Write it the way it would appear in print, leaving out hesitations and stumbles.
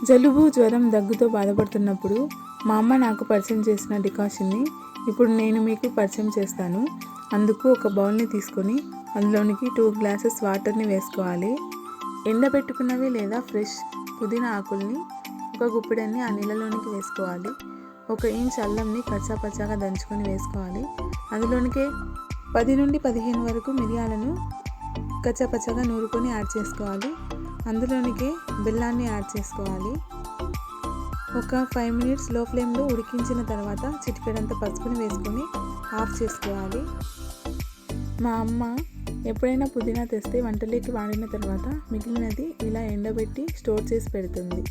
జలుబు, జ్వరం, దగ్గుతో బాధపడుతున్నప్పుడు మా అమ్మ నాకు పరిచయం చేసిన డికాషన్ని ఇప్పుడు నేను మీకు పరిచయం చేస్తాను. అందుకు ఒక బౌల్ని తీసుకొని అందులోనికి 2 గ్లాసెస్ వాటర్ని వేసుకోవాలి. ఎండబెట్టుకున్నవి లేదా ఫ్రెష్ పుదీనా ఆకుల్ని ఒక గుప్పెడన్ని ఆ నీళ్ళలోనికి వేసుకోవాలి. 1 ఇంచ్ అల్లంని కచ్చాపచ్చాగా దంచుకొని వేసుకోవాలి. అందులోనికి 10 నుండి 15 వరకు మిరియాలను కచ్చాపచ్చాగా నూరుకొని యాడ్ చేసుకోవాలి. అందులోనికి బెల్లాన్ని యాడ్ చేసుకోవాలి. ఒక 5 మినిట్స్ లో ఫ్లేమ్లో ఉడికించిన తర్వాత చిటికెడంత పసుపుని వేసుకొని ఆఫ్ చేసుకోవాలి. మా అమ్మ ఎప్పుడైనా పుదీనా తెస్తే వంటలోకి వాడిన తర్వాత మిగిలినది ఇలా ఎండబెట్టి స్టోర్ చేసి పెడుతుంది.